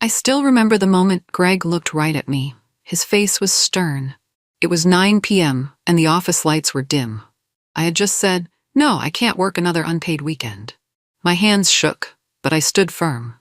I still remember the moment Greg looked right at me. His face was stern. It was 9 p.m. and the office lights were dim. I had just said, "No, I can't work another unpaid weekend." My hands shook, but I stood firm.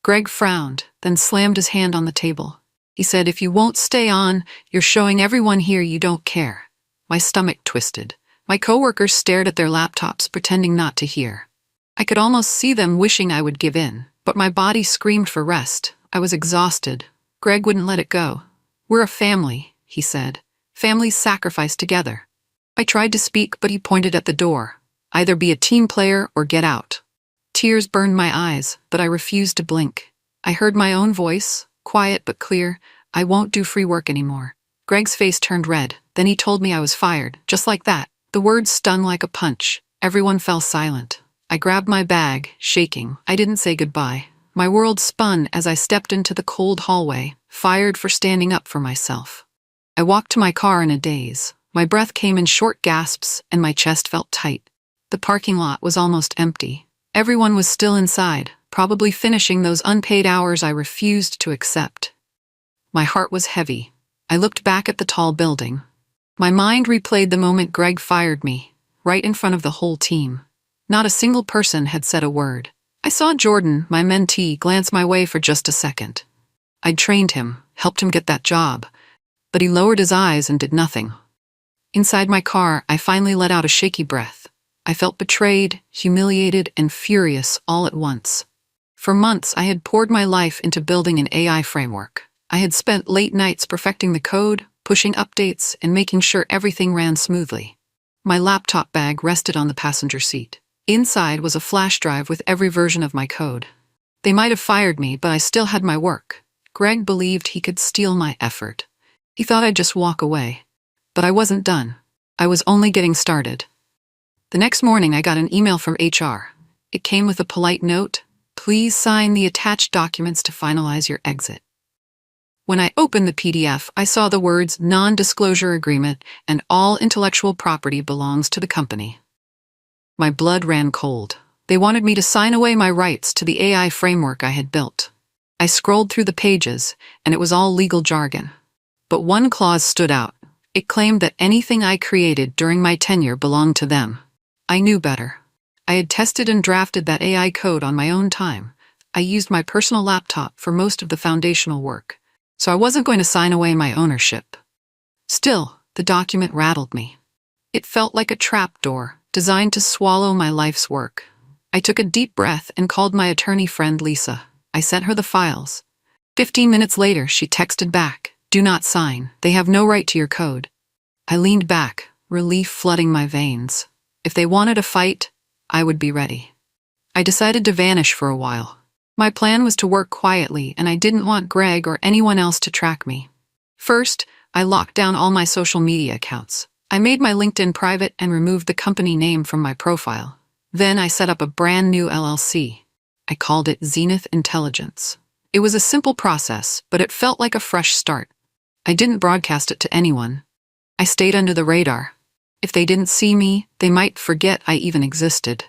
Greg frowned, then slammed his hand on the table. He said, "If you won't stay on, you're showing everyone here you don't care." My stomach twisted. My coworkers stared at their laptops, pretending not to hear. I could almost see them wishing I would give in, but my body screamed for rest. I was exhausted. Greg wouldn't let it go. "We're a family," he said. "Families sacrifice together." I tried to speak, but he pointed at the door. "Either be a team player or get out." Tears burned my eyes, but I refused to blink. I heard my own voice, quiet but clear. "I won't do free work anymore." Greg's face turned red. Then he told me I was fired, just like that. The words stung like a punch. Everyone fell silent. I grabbed my bag, shaking. I didn't say goodbye. My world spun as I stepped into the cold hallway, fired for standing up for myself. I walked to my car in a daze. My breath came in short gasps and my chest felt tight. The parking lot was almost empty. Everyone was still inside, probably finishing those unpaid hours I refused to accept. My heart was heavy. I looked back at the tall building. My mind replayed the moment Greg fired me, right in front of the whole team. Not a single person had said a word. I saw Jordan, my mentee, glance my way for just a second. I'd trained him, helped him get that job, but he lowered his eyes and did nothing. Inside my car, I finally let out a shaky breath. I felt betrayed, humiliated, and furious all at once. For months, I had poured my life into building an AI framework. I had spent late nights perfecting the code, pushing updates, and making sure everything ran smoothly. My laptop bag rested on the passenger seat. Inside was a flash drive with every version of my code. They might have fired me, but I still had my work. Greg believed he could steal my effort. He thought I'd just walk away. But I wasn't done. I was only getting started. The next morning, I got an email from HR. It came with a polite note: "Please sign the attached documents to finalize your exit." When I opened the PDF, I saw the words "Non-Disclosure Agreement" and "All intellectual property belongs to the company." My blood ran cold. They wanted me to sign away my rights to the AI framework I had built. I scrolled through the pages, and it was all legal jargon. But one clause stood out. It claimed that anything I created during my tenure belonged to them. I knew better. I had tested and drafted that AI code on my own time. I used my personal laptop for most of the foundational work, so I wasn't going to sign away my ownership. Still, the document rattled me. It felt like a trapdoor, designed to swallow my life's work. I took a deep breath and called my attorney friend Lisa. I sent her the files. 15 minutes later, she texted back, "Do not sign. They have no right to your code." I leaned back, relief flooding my veins. If they wanted a fight, I would be ready. I decided to vanish for a while. My plan was to work quietly, and I didn't want Greg or anyone else to track me. First, I locked down all my social media accounts. I made my LinkedIn private and removed the company name from my profile. Then I set up a brand new LLC. I called it Zenith Intelligence. It was a simple process, but it felt like a fresh start. I didn't broadcast it to anyone. I stayed under the radar. If they didn't see me, they might forget I even existed.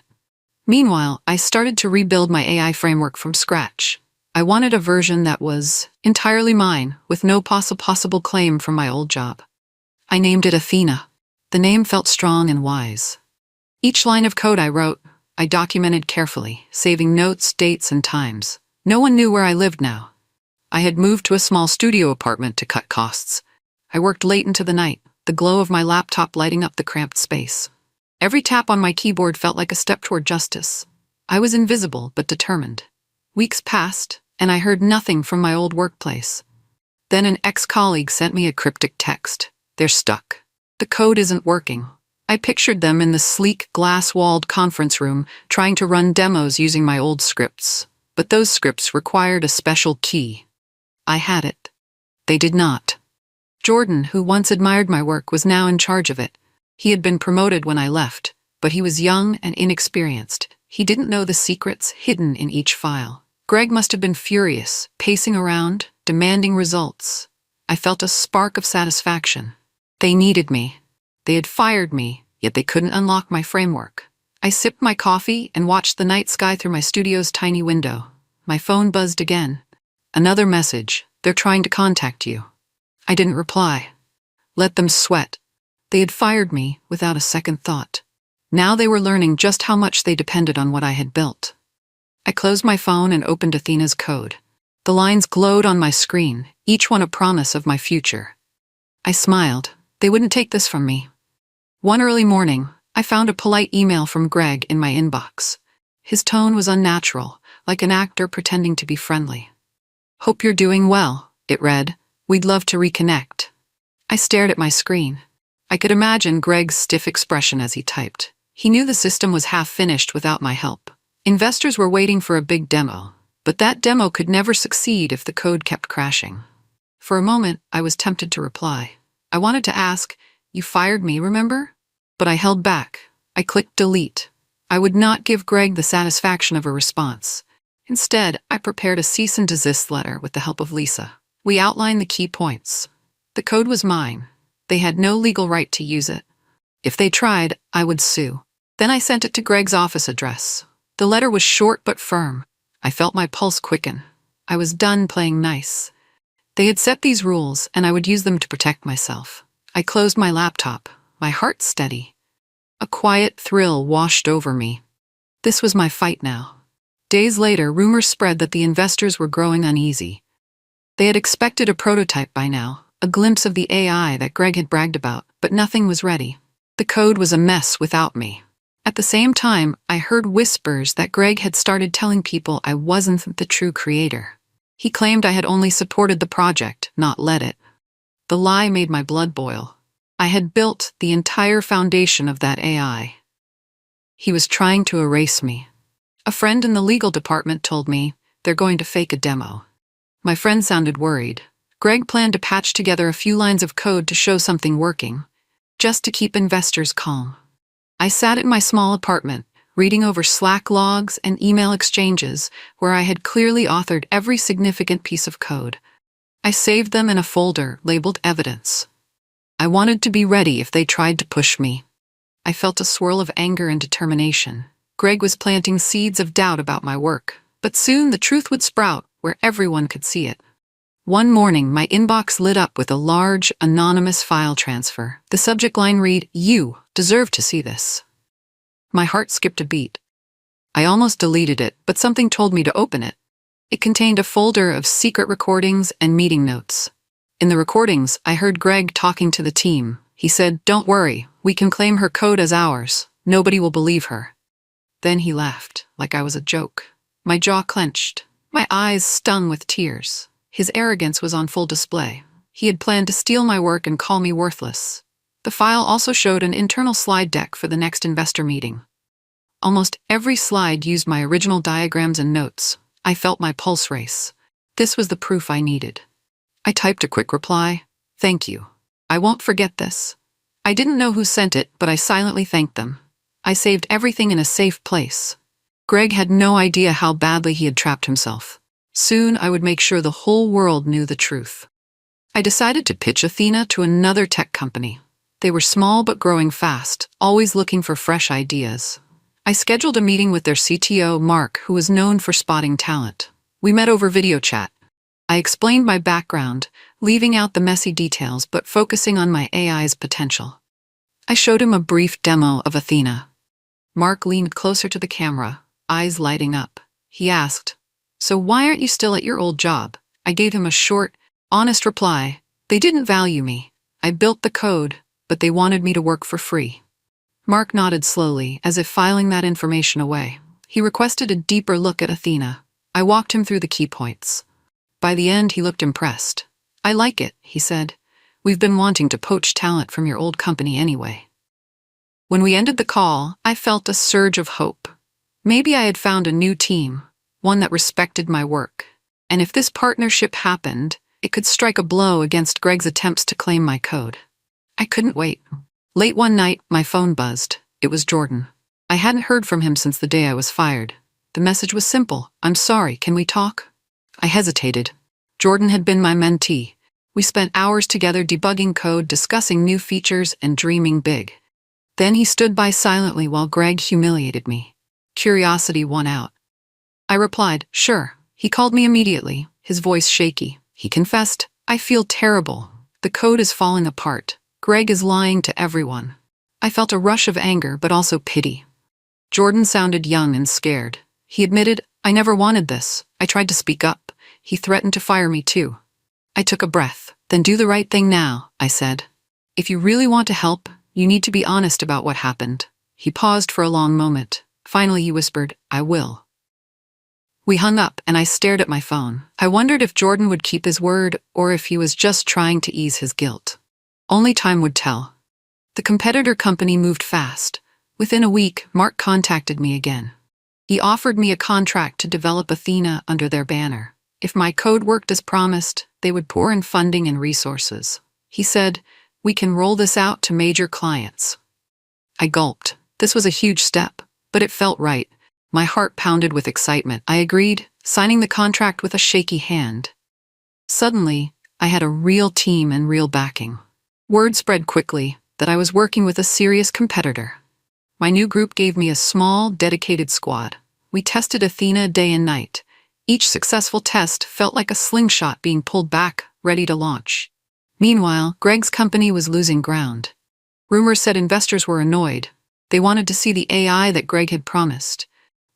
Meanwhile, I started to rebuild my AI framework from scratch. I wanted a version that was entirely mine, with no possible claim from my old job. I named it Athena. The name felt strong and wise. Each line of code I wrote, I documented carefully, saving notes, dates, and times. No one knew where I lived now. I had moved to a small studio apartment to cut costs. I worked late into the night, the glow of my laptop lighting up the cramped space. Every tap on my keyboard felt like a step toward justice. I was invisible but determined. Weeks passed, and I heard nothing from my old workplace. Then an ex-colleague sent me a cryptic text. "They're stuck. The code isn't working." I pictured them in the sleek, glass-walled conference room, trying to run demos using my old scripts. But those scripts required a special key. I had it. They did not. Jordan, who once admired my work, was now in charge of it. He had been promoted when I left, but he was young and inexperienced. He didn't know the secrets hidden in each file. Greg must have been furious, pacing around, demanding results. I felt a spark of satisfaction. They needed me. They had fired me, yet they couldn't unlock my framework. I sipped my coffee and watched the night sky through my studio's tiny window. My phone buzzed again. Another message. They're trying to contact you. I didn't reply. Let them sweat. They had fired me without a second thought. Now they were learning just how much they depended on what I had built. I closed my phone and opened Athena's code. The lines glowed on my screen, each one a promise of my future. I smiled. They wouldn't take this from me. One early morning, I found a polite email from Greg in my inbox. His tone was unnatural, like an actor pretending to be friendly. Hope you're doing well, it read. We'd love to reconnect. I stared at my screen. I could imagine Greg's stiff expression as he typed. He knew the system was half finished without my help. Investors were waiting for a big demo, but that demo could never succeed if the code kept crashing. For a moment, I was tempted to reply. I wanted to ask, "You fired me, remember?" But I held back. I clicked delete. I would not give Greg the satisfaction of a response. Instead, I prepared a cease and desist letter with the help of Lisa. We outlined the key points. The code was mine. They had no legal right to use it. If they tried, I would sue. Then I sent it to Greg's office address. The letter was short but firm. I felt my pulse quicken. I was done playing nice. They had set these rules, and I would use them to protect myself. I closed my laptop, my heart steady. A quiet thrill washed over me. This was my fight now. Days later, rumors spread that the investors were growing uneasy. They had expected a prototype by now, a glimpse of the AI that Greg had bragged about, but nothing was ready. The code was a mess without me. At the same time, I heard whispers that Greg had started telling people I wasn't the true creator. He claimed I had only supported the project, not led it. The lie made my blood boil. I had built the entire foundation of that AI. He was trying to erase me. A friend in the legal department told me they're going to fake a demo. My friend sounded worried. Greg planned to patch together a few lines of code to show something working, just to keep investors calm. I sat in my small apartment, reading over Slack logs and email exchanges where I had clearly authored every significant piece of code. I saved them in a folder labeled Evidence. I wanted to be ready if they tried to push me. I felt a swirl of anger and determination. Greg was planting seeds of doubt about my work, but soon the truth would sprout where everyone could see it. One morning, my inbox lit up with a large, anonymous file transfer. The subject line read, "You deserve to see this." My heart skipped a beat. I almost deleted it, but something told me to open it. It contained a folder of secret recordings and meeting notes. In the recordings, I heard Greg talking to the team. He said, "Don't worry, we can claim her code as ours. Nobody will believe her." Then he laughed, like I was a joke. My jaw clenched. My eyes stung with tears. His arrogance was on full display. He had planned to steal my work and call me worthless. The file also showed an internal slide deck for the next investor meeting. Almost every slide used my original diagrams and notes. I felt my pulse race. This was the proof I needed. I typed a quick reply. "Thank you. I won't forget this." I didn't know who sent it, but I silently thanked them. I saved everything in a safe place. Greg had no idea how badly he had trapped himself. Soon I would make sure the whole world knew the truth. I decided to pitch Athena to another tech company. They were small but growing fast, always looking for fresh ideas. I scheduled a meeting with their CTO, Mark, who was known for spotting talent. We met over video chat. I explained my background, leaving out the messy details but focusing on my AI's potential. I showed him a brief demo of Athena. Mark leaned closer to the camera, eyes lighting up. He asked, "So why aren't you still at your old job?" I gave him a short, honest reply. "They didn't value me. I built the code, but they wanted me to work for free." Mark nodded slowly, as if filing that information away. He requested a deeper look at Athena. I walked him through the key points. By the end, he looked impressed. "I like it," he said. "We've been wanting to poach talent from your old company anyway." When we ended the call, I felt a surge of hope. Maybe I had found a new team, one that respected my work. And if this partnership happened, it could strike a blow against Greg's attempts to claim my code. I couldn't wait. Late one night, my phone buzzed. It was Jordan. I hadn't heard from him since the day I was fired. The message was simple. "I'm sorry, can we talk?" I hesitated. Jordan had been my mentee. We spent hours together debugging code, discussing new features, and dreaming big. Then he stood by silently while Greg humiliated me. Curiosity won out. I replied, "Sure." He called me immediately, his voice shaky. He confessed, "I feel terrible. The code is falling apart. Greg is lying to everyone." I felt a rush of anger, but also pity. Jordan sounded young and scared. He admitted, "I never wanted this. I tried to speak up. He threatened to fire me too." I took a breath. "Then do the right thing now," I said. "If you really want to help, you need to be honest about what happened." He paused for a long moment. Finally he whispered, "I will." We hung up and I stared at my phone. I wondered if Jordan would keep his word or if he was just trying to ease his guilt. Only time would tell. The competitor company moved fast. Within a week, Mark contacted me again. He offered me a contract to develop Athena under their banner. If my code worked as promised, they would pour in funding and resources. He said, "We can roll this out to major clients." I gulped. This was a huge step, but it felt right. My heart pounded with excitement. I agreed, signing the contract with a shaky hand. Suddenly, I had a real team and real backing. Word spread quickly that I was working with a serious competitor. My new group gave me a small, dedicated squad. We tested Athena day and night. Each successful test felt like a slingshot being pulled back, ready to launch. Meanwhile, Greg's company was losing ground. Rumors said investors were annoyed. They wanted to see the AI that Greg had promised.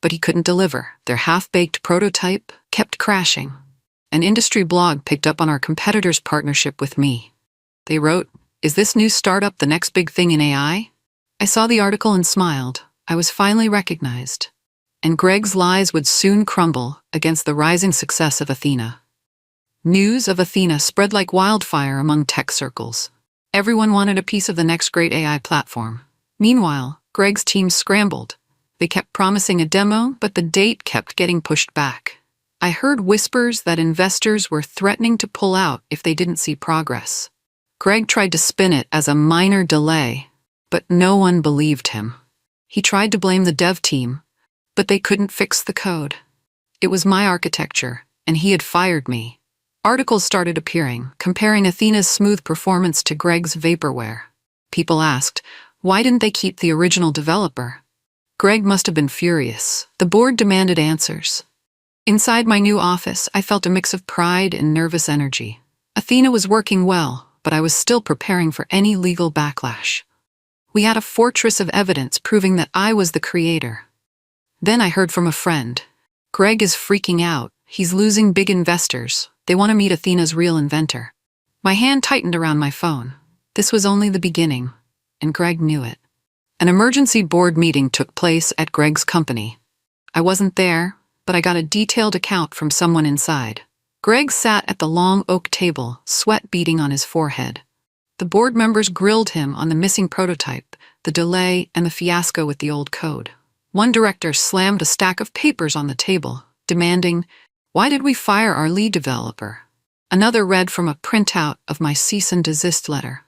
But he couldn't deliver. Their half-baked prototype kept crashing. An industry blog picked up on our competitor's partnership with me. They wrote, "Is this new startup the next big thing in AI?" I saw the article and smiled. I was finally recognized. And Greg's lies would soon crumble against the rising success of Athena. News of Athena spread like wildfire among tech circles. Everyone wanted a piece of the next great AI platform. Meanwhile, Greg's team scrambled. They kept promising a demo, but the date kept getting pushed back. I heard whispers that investors were threatening to pull out if they didn't see progress. Greg tried to spin it as a minor delay, but no one believed him. He tried to blame the dev team, but they couldn't fix the code. It was my architecture, and he had fired me. Articles started appearing, comparing Athena's smooth performance to Greg's vaporware. People asked, why didn't they keep the original developer? Greg must have been furious. The board demanded answers. Inside my new office, I felt a mix of pride and nervous energy. Athena was working well, but I was still preparing for any legal backlash. We had a fortress of evidence proving that I was the creator. Then I heard from a friend. Greg is freaking out. He's losing big investors. They want to meet Athena's real inventor. My hand tightened around my phone. This was only the beginning, and Greg knew it. An emergency board meeting took place at Greg's company. I wasn't there, but I got a detailed account from someone inside. Greg sat at the long oak table, sweat beading on his forehead. The board members grilled him on the missing prototype, the delay, and the fiasco with the old code. One director slammed a stack of papers on the table, demanding, "Why did we fire our lead developer?" Another read from a printout of my cease and desist letter.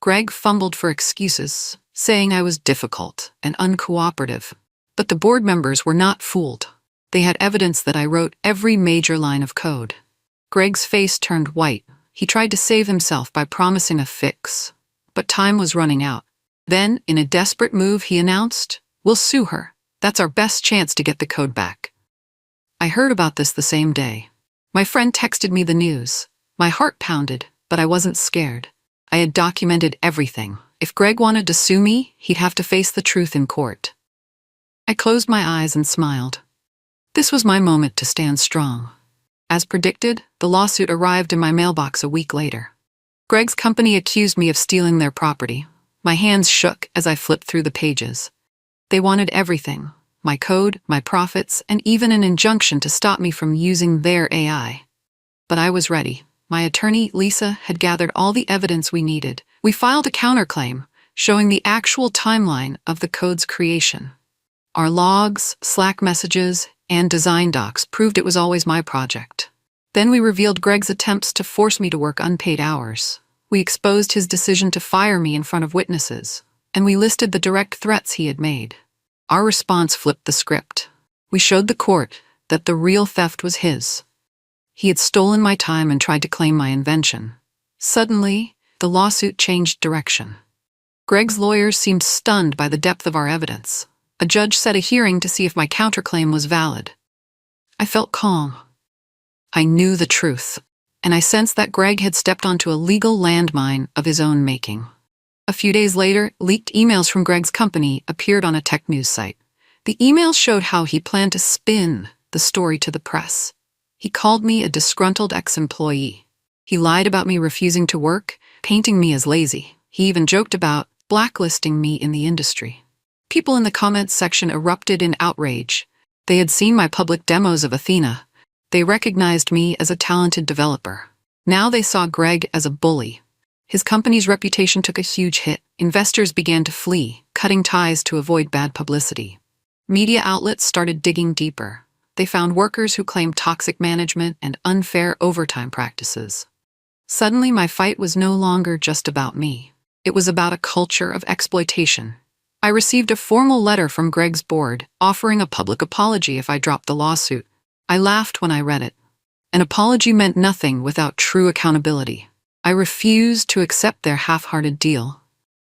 Greg fumbled for excuses, saying I was difficult and uncooperative. But the board members were not fooled. They had evidence that I wrote every major line of code. Greg's face turned white. He tried to save himself by promising a fix. But time was running out. Then, in a desperate move, he announced, "We'll sue her. That's our best chance to get the code back." I heard about this the same day. My friend texted me the news. My heart pounded, but I wasn't scared. I had documented everything. If Greg wanted to sue me, he'd have to face the truth in court. I closed my eyes and smiled. This was my moment to stand strong. As predicted, the lawsuit arrived in my mailbox a week later. Greg's company accused me of stealing their property. My hands shook as I flipped through the pages. They wanted everything: my code, my profits, and even an injunction to stop me from using their AI. But I was ready. My attorney, Lisa, had gathered all the evidence we needed. We filed a counterclaim, showing the actual timeline of the code's creation. Our logs, Slack messages, and design docs proved it was always my project. Then we revealed Greg's attempts to force me to work unpaid hours. We exposed his decision to fire me in front of witnesses, and we listed the direct threats he had made. Our response flipped the script. We showed the court that the real theft was his. He had stolen my time and tried to claim my invention. Suddenly, the lawsuit changed direction. Greg's lawyers seemed stunned by the depth of our evidence. A judge set a hearing to see if my counterclaim was valid. I felt calm. I knew the truth, and I sensed that Greg had stepped onto a legal landmine of his own making. A few days later, leaked emails from Greg's company appeared on a tech news site. The emails showed how he planned to spin the story to the press. He called me a disgruntled ex-employee. He lied about me refusing to work, painting me as lazy. He even joked about blacklisting me in the industry. People in the comments section erupted in outrage. They had seen my public demos of Athena. They recognized me as a talented developer. Now they saw Greg as a bully. His company's reputation took a huge hit. Investors began to flee, cutting ties to avoid bad publicity. Media outlets started digging deeper. They found workers who claimed toxic management and unfair overtime practices. Suddenly, my fight was no longer just about me. It was about a culture of exploitation. I received a formal letter from Greg's board offering a public apology if I dropped the lawsuit. I laughed when I read it. An apology meant nothing without true accountability. I refused to accept their half-hearted deal.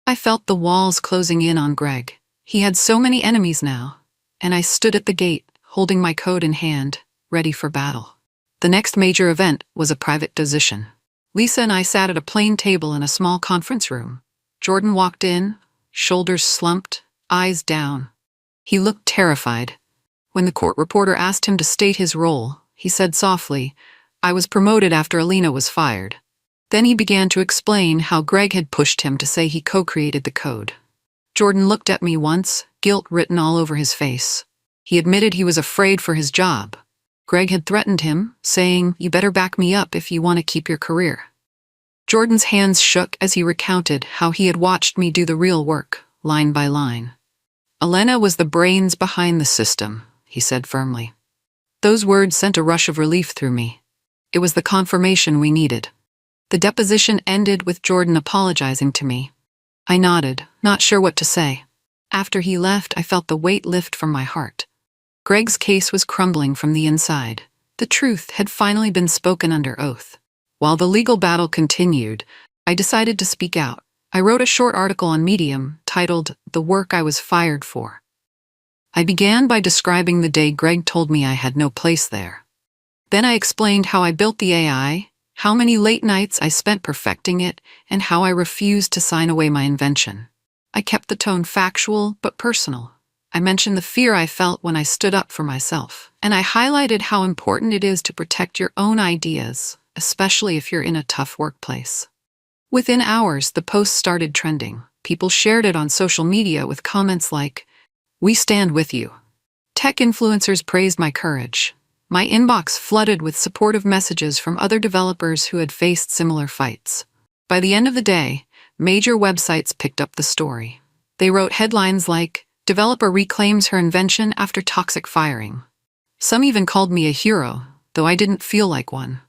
I felt the walls closing in on Greg. He had so many enemies now, and I stood at the gate, holding my code in hand, ready for battle. The next major event was a private decision. Lisa and I sat at a plain table in a small conference room. Jordan walked in, shoulders slumped, eyes down. He looked terrified. When the court reporter asked him to state his role, he said softly, "I was promoted after Alina was fired." Then he began to explain how Greg had pushed him to say he co-created the code. Jordan looked at me once, guilt written all over his face. He admitted he was afraid for his job. Greg had threatened him, saying, "You better back me up if you want to keep your career." Jordan's hands shook as he recounted how he had watched me do the real work, line by line. "Elena was the brains behind the system," he said firmly. Those words sent a rush of relief through me. It was the confirmation we needed. The deposition ended with Jordan apologizing to me. I nodded, not sure what to say. After he left, I felt the weight lift from my heart. Greg's case was crumbling from the inside. The truth had finally been spoken under oath. While the legal battle continued, I decided to speak out. I wrote a short article on Medium titled "The Work I Was Fired For." I began by describing the day Greg told me I had no place there. Then I explained how I built the AI, how many late nights I spent perfecting it, and how I refused to sign away my invention. I kept the tone factual but personal. I mentioned the fear I felt when I stood up for myself, and I highlighted how important it is to protect your own ideas, especially if you're in a tough workplace. Within hours, the post started trending. People shared it on social media with comments like, "We stand with you." Tech influencers praised my courage. My inbox flooded with supportive messages from other developers who had faced similar fights. By the end of the day, major websites picked up the story. They wrote headlines like, "Developer reclaims her invention after toxic firing." Some even called me a hero, though I didn't feel like one.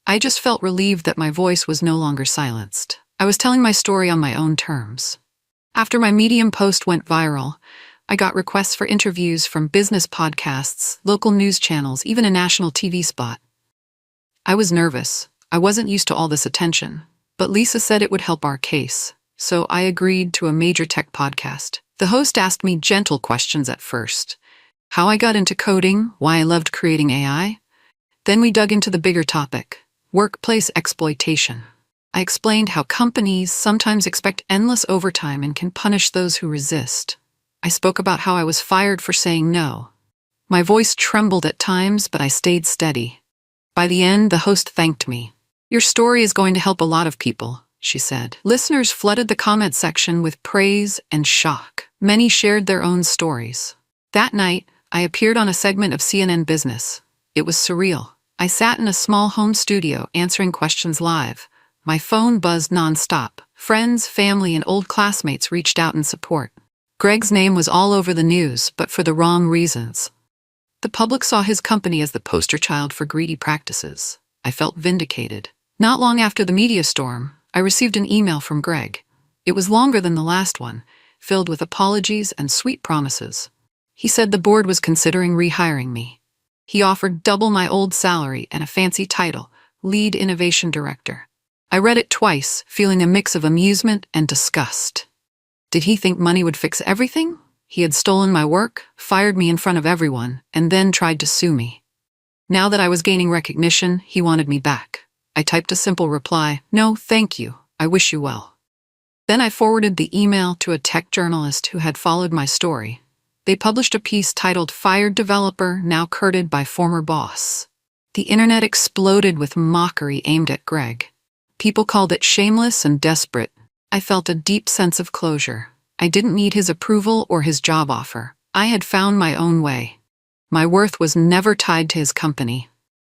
I just felt relieved that my voice was no longer silenced. I was telling my story on my own terms. After my Medium post went viral, I got requests for interviews from business podcasts, local news channels, even a national TV spot. I was nervous. I wasn't used to all this attention, but Lisa said it would help our case, so I agreed to a major tech podcast. The host asked me gentle questions at first. How I got into coding, why I loved creating AI. Then we dug into the bigger topic, workplace exploitation. I explained how companies sometimes expect endless overtime and can punish those who resist. I spoke about how I was fired for saying no. My voice trembled at times, but I stayed steady. By the end, the host thanked me. "Your story is going to help a lot of people," she said. Listeners flooded the comment section with praise and shock. Many shared their own stories. That night, I appeared on a segment of CNN Business. It was surreal. I sat in a small home studio answering questions live. My phone buzzed nonstop. Friends, family, and old classmates reached out in support. Greg's name was all over the news, but for the wrong reasons. The public saw his company as the poster child for greedy practices. I felt vindicated. Not long after the media storm, I received an email from Greg. It was longer than the last one, filled with apologies and sweet promises. He said the board was considering rehiring me. He offered double my old salary and a fancy title, Lead Innovation Director. I read it twice, feeling a mix of amusement and disgust. Did he think money would fix everything? He had stolen my work, fired me in front of everyone, and then tried to sue me. Now that I was gaining recognition, he wanted me back. I typed a simple reply, "No, thank you. I wish you well." Then I forwarded the email to a tech journalist who had followed my story. They published a piece titled "Fired Developer Now Courted by Former Boss." The internet exploded with mockery aimed at Greg. People called it shameless and desperate. I felt a deep sense of closure. I didn't need his approval or his job offer. I had found my own way. My worth was never tied to his company.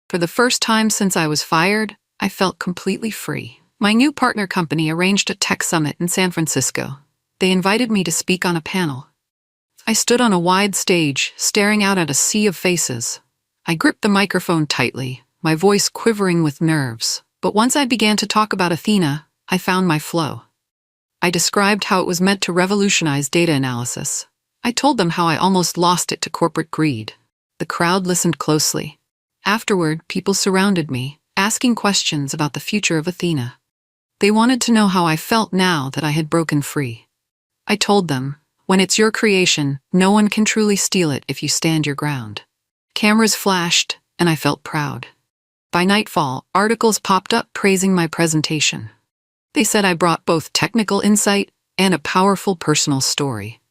For the first time since I was fired, I felt completely free. My new partner company arranged a tech summit in San Francisco. They invited me to speak on a panel. I stood on a wide stage, staring out at a sea of faces. I gripped the microphone tightly, my voice quivering with nerves. But once I began to talk about Athena, I found my flow. I described how it was meant to revolutionize data analysis. I told them how I almost lost it to corporate greed. The crowd listened closely. Afterward, people surrounded me, asking questions about the future of Athena. They wanted to know how I felt now that I had broken free. I told them, when it's your creation, no one can truly steal it if you stand your ground. Cameras flashed, and I felt proud. By nightfall, articles popped up praising my presentation. They said I brought both technical insight and a powerful personal story.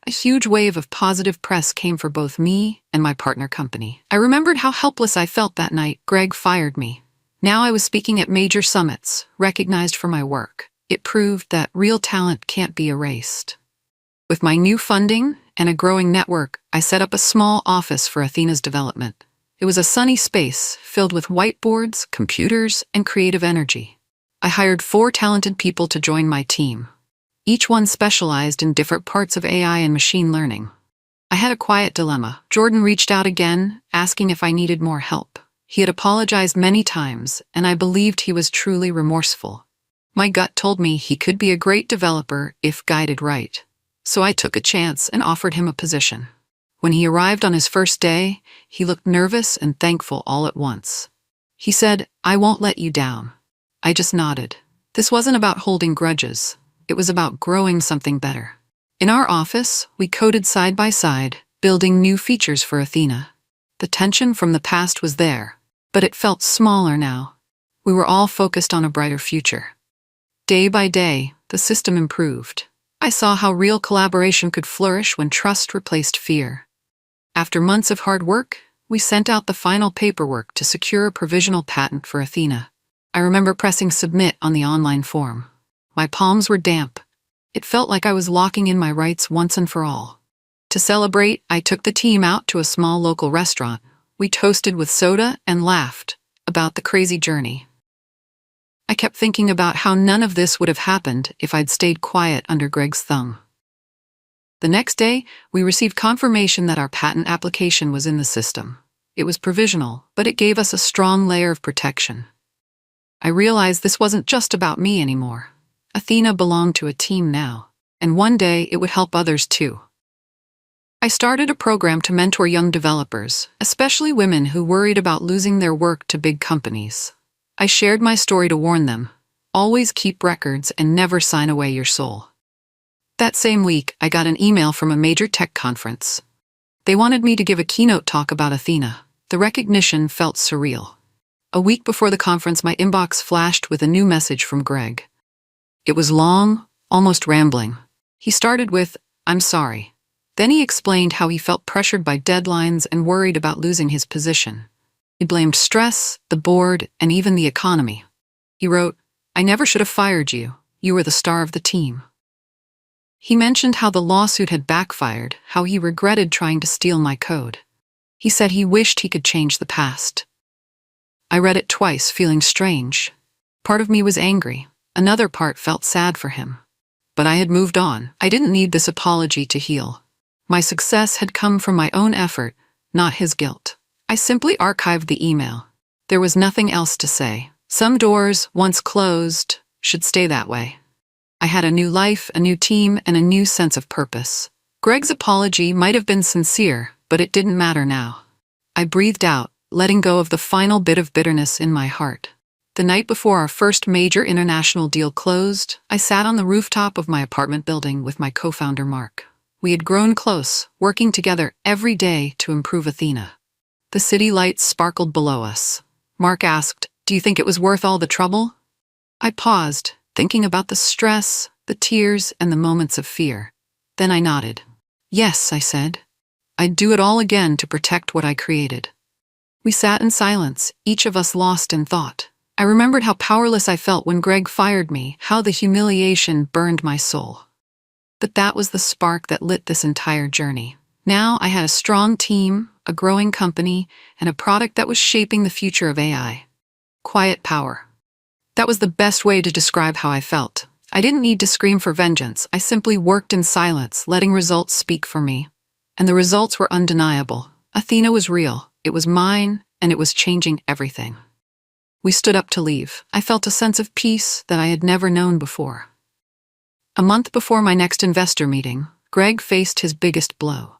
A huge wave of positive press came for both me and my partner company. I remembered how helpless I felt that night. Greg fired me. Now I was speaking at major summits, recognized for my work. It proved that real talent can't be erased. With my new funding and a growing network, I set up a small office for Athena's development. It was a sunny space filled with whiteboards, computers, and creative energy. I hired 4 talented people to join my team. Each one specialized in different parts of AI and machine learning. I had a quiet dilemma. Jordan reached out again, asking if I needed more help. He had apologized many times, and I believed he was truly remorseful. My gut told me he could be a great developer if guided right. So I took a chance and offered him a position. When he arrived on his first day, he looked nervous and thankful all at once. He said, "I won't let you down." I just nodded. This wasn't about holding grudges. It was about growing something better. In our office, we coded side by side, building new features for Athena. The tension from the past was there, but it felt smaller now. We were all focused on a brighter future. Day by day, the system improved. I saw how real collaboration could flourish when trust replaced fear. After months of hard work, we sent out the final paperwork to secure a provisional patent for Athena. I remember pressing submit on the online form. My palms were damp. It felt like I was locking in my rights once and for all. To celebrate, I took the team out to a small local restaurant. We toasted with soda and laughed about the crazy journey. I kept thinking about how none of this would have happened if I'd stayed quiet under Greg's thumb. The next day, we received confirmation that our patent application was in the system. It was provisional, but it gave us a strong layer of protection. I realized this wasn't just about me anymore. Athena belonged to a team now, and one day it would help others too. I started a program to mentor young developers, especially women who worried about losing their work to big companies. I shared my story to warn them, always keep records and never sign away your soul. That same week, I got an email from a major tech conference. They wanted me to give a keynote talk about Athena. The recognition felt surreal. A week before the conference, my inbox flashed with a new message from Greg. It was long, almost rambling. He started with, "I'm sorry." Then he explained how he felt pressured by deadlines and worried about losing his position. He blamed stress, the board, and even the economy. He wrote, "I never should have fired you. You were the star of the team." He mentioned how the lawsuit had backfired, how he regretted trying to steal my code. He said he wished he could change the past. I read it twice, feeling strange. Part of me was angry. Another part felt sad for him. But I had moved on. I didn't need this apology to heal. My success had come from my own effort, not his guilt. I simply archived the email. There was nothing else to say. Some doors, once closed, should stay that way. I had a new life, a new team, and a new sense of purpose. Greg's apology might have been sincere, but it didn't matter now. I breathed out, letting go of the final bit of bitterness in my heart. The night before our first major international deal closed, I sat on the rooftop of my apartment building with my co-founder Mark. We had grown close, working together every day to improve Athena. The city lights sparkled below us. Mark asked, "Do you think it was worth all the trouble?" I paused, thinking about the stress, the tears, and the moments of fear. Then I nodded. "Yes," I said. "I'd do it all again to protect what I created." We sat in silence, each of us lost in thought. I remembered how powerless I felt when Greg fired me, how the humiliation burned my soul. But that was the spark that lit this entire journey. Now I had a strong team, a growing company, and a product that was shaping the future of AI. Quiet power. That was the best way to describe how I felt. I didn't need to scream for vengeance. I simply worked in silence, letting results speak for me. And the results were undeniable. Athena was real. It was mine, and it was changing everything. We stood up to leave. I felt a sense of peace that I had never known before. A month before my next investor meeting, Greg faced his biggest blow.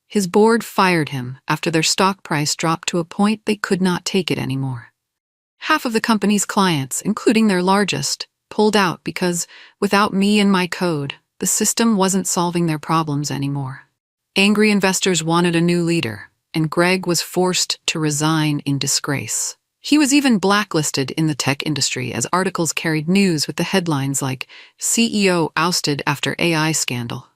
His board fired him after their stock price dropped to a point they could not take it anymore. Half of the company's clients, including their largest, pulled out because, without me and my code, the system wasn't solving their problems anymore. Angry investors wanted a new leader, and Greg was forced to resign in disgrace. He was even blacklisted in the tech industry as articles carried news with the headlines like, "CEO ousted after AI scandal."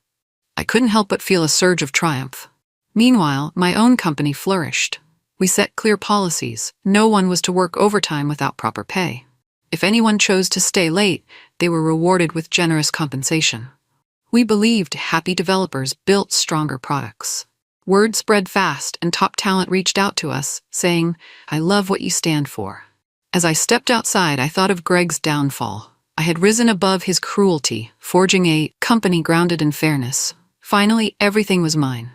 I couldn't help but feel a surge of triumph. Meanwhile, my own company flourished. We set clear policies. No one was to work overtime without proper pay. If anyone chose to stay late, they were rewarded with generous compensation. We believed happy developers built stronger products. Word spread fast, and top talent reached out to us, saying, "I love what you stand for." As I stepped outside, I thought of Greg's downfall. I had risen above his cruelty, forging a company grounded in fairness. Finally, everything was mine.